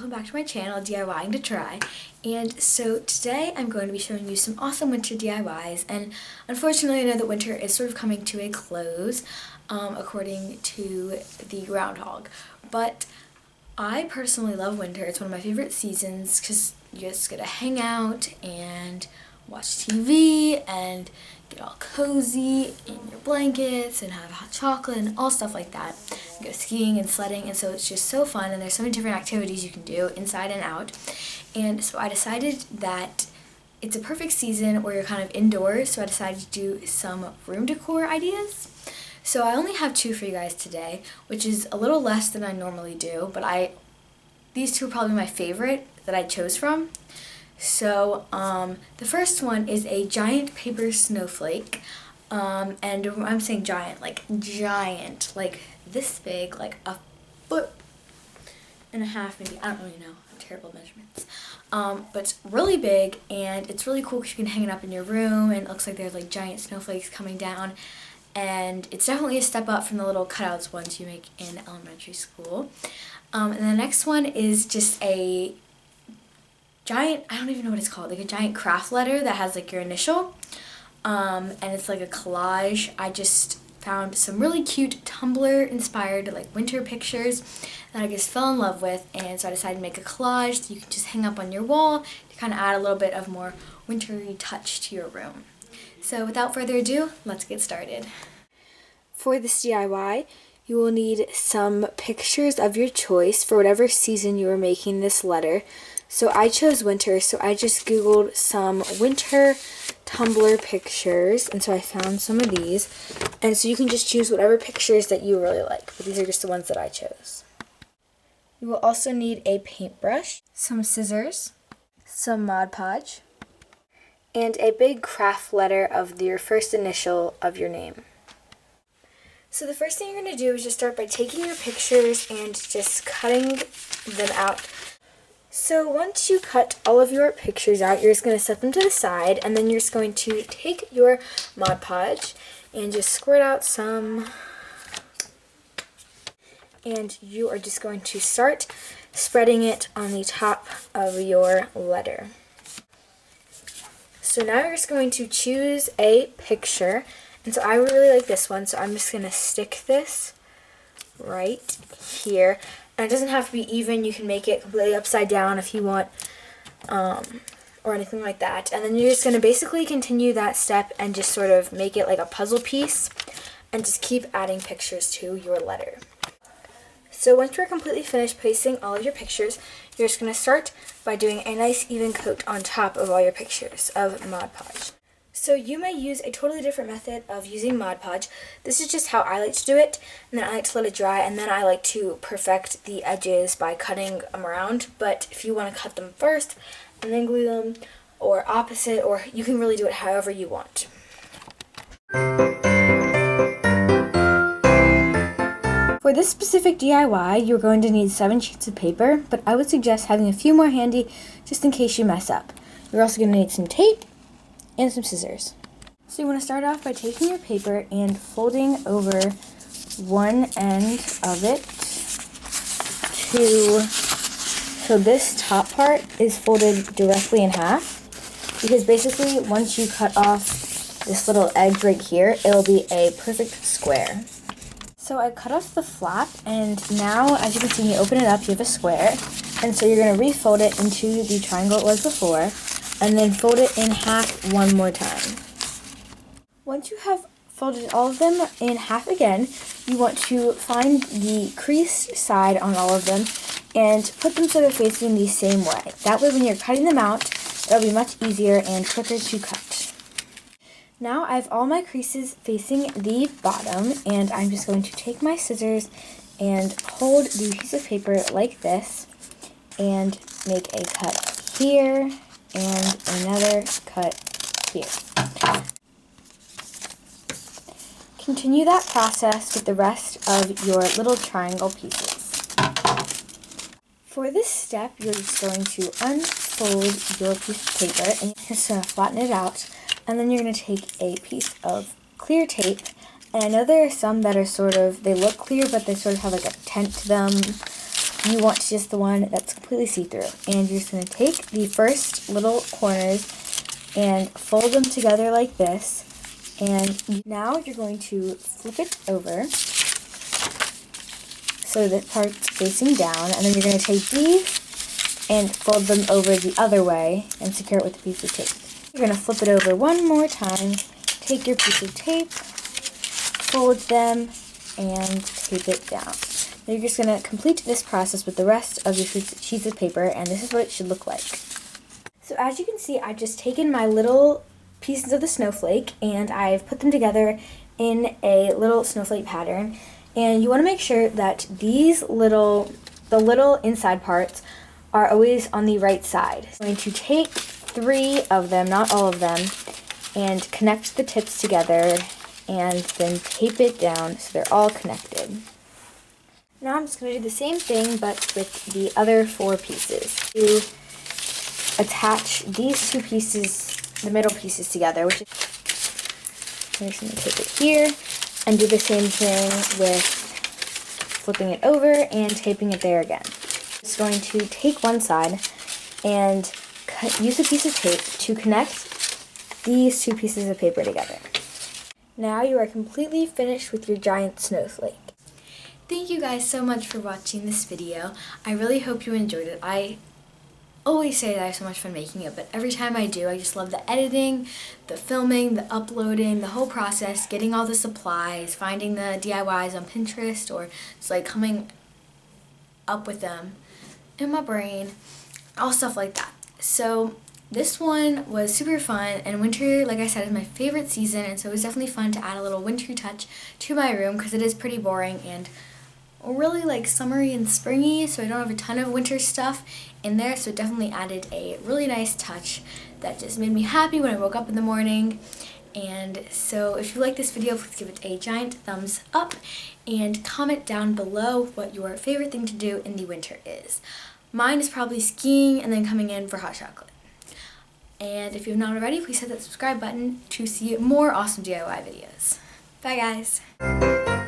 welcome back to my channel, DIYing to Try. And so today I'm going to be showing you some awesome winter DIYs, and unfortunately I know that winter is sort of coming to a close according to the groundhog. But I personally love winter. It's one of my favorite seasons because you just get to hang out and watch TV and get all cozy in your blankets and have hot chocolate and all stuff like that. Go skiing and sledding, and so it's just so fun, and there's so many different activities you can do inside and out. And so I decided that it's a perfect season where you're kind of indoors, so I decided to do some room decor ideas. So I only have two for you guys today, which is a little less than I normally do, but these two are probably my favorite that I chose from. So the first one is a giant paper snowflake, and I'm saying giant, like this big, like a foot and a half maybe, I don't really know, I have terrible measurements, but it's really big and it's really cool because you can hang it up in your room and it looks like there's like giant snowflakes coming down, and it's definitely a step up from the little cutouts ones you make in elementary school. And the next one is just a giant, I don't even know what it's called, like a giant craft letter that has like your initial, and it's like a collage. I just found some really cute Tumblr inspired like winter pictures that I just fell in love with, and so I decided to make a collage that you can just hang up on your wall to kind of add a little bit of more wintry touch to your room. So without further ado, let's get started. For this DIY, you will need some pictures of your choice for whatever season you are making this letter. So I chose winter, so I just googled some winter Tumblr pictures, and so I found some of these. And so you can just choose whatever pictures that you really like, but these are just the ones that I chose. You will also need a paintbrush, some scissors, some Mod Podge, and a big craft letter of your first initial of your name. So the first thing you're going to do is just start by taking your pictures and just cutting them out. So once you cut all of your pictures out, you're just going to set them to the side, and then you're just going to take your Mod Podge and just squirt out some, and you are just going to start spreading it on the top of your letter. So now you're just going to choose a picture, and so I really like this one, so I'm just going to stick this right here. And it doesn't have to be even, you can make it completely upside down if you want, or anything like that. And then you're just going to basically continue that step and just sort of make it like a puzzle piece and just keep adding pictures to your letter. So once you're completely finished placing all of your pictures, you're just going to start by doing a nice even coat on top of all your pictures of Mod Podge. So you may use a totally different method of using Mod Podge. This is just how I like to do it, and then I like to let it dry, and then I like to perfect the edges by cutting them around. But if you want to cut them first and then glue them, or opposite, or you can really do it however you want. For this specific DIY, you're going to need 7 sheets of paper, but I would suggest having a few more handy just in case you mess up. You're also going to need some tape and some scissors. So you want to start off by taking your paper and folding over one end of it so this top part is folded directly in half, because basically once you cut off this little edge right here, it'll be a perfect square. So I cut off the flap, and now as you can see when you open it up you have a square, and so you're going to refold it into the triangle it was before, and then fold it in half one more time. Once you have folded all of them in half again, you want to find the creased side on all of them and put them so they're facing the same way. That way when you're cutting them out, it'll be much easier and quicker to cut. Now I have all my creases facing the bottom, and I'm just going to take my scissors and hold the piece of paper like this and make a cut here and another cut here. Continue that process with the rest of your little triangle pieces. For this step, you're just going to unfold your piece of paper and you're just going to flatten it out, and then you're going to take a piece of clear tape, and I know there are some that are sort of, they look clear but they sort of have like a tint to them, you want just the one that's completely see-through. And you're just going to take the first little corners and fold them together like this. And now you're going to flip it over so that part's facing down. And then you're going to take these and fold them over the other way and secure it with a piece of tape. You're going to flip it over one more time, take your piece of tape, fold them, and tape it down. You're just going to complete this process with the rest of your sheets of paper, and this is what it should look like. So as you can see, I've just taken my little pieces of the snowflake and I've put them together in a little snowflake pattern. And you want to make sure that the little inside parts are always on the right side. I'm going to take 3 of them, not all of them, and connect the tips together and then tape it down so they're all connected. Now I'm just going to do the same thing but with the other 4 pieces. To attach these 2 pieces, the middle pieces together, which is, I'm just going to tape it here and do the same thing with flipping it over and taping it there again. Just going to take one side and use a piece of tape to connect these 2 pieces of paper together. Now you are completely finished with your giant snowflake. Thank you guys so much for watching this video. I really hope you enjoyed it. I always say that I have so much fun making it, but every time I do, I just love the editing, the filming, the uploading, the whole process, getting all the supplies, finding the DIYs on Pinterest, or just like coming up with them in my brain, all stuff like that. So this one was super fun, and winter, like I said, is my favorite season, and so it was definitely fun to add a little wintry touch to my room because it is pretty boring and really like summery and springy, so I don't have a ton of winter stuff in there, so it definitely added a really nice touch that just made me happy when I woke up in the morning. And so if you like this video, please give it a giant thumbs up and comment down below what your favorite thing to do in the winter is. Mine is probably skiing and then coming in for hot chocolate. And if you've not already, please hit that subscribe button to see more awesome DIY videos. Bye guys!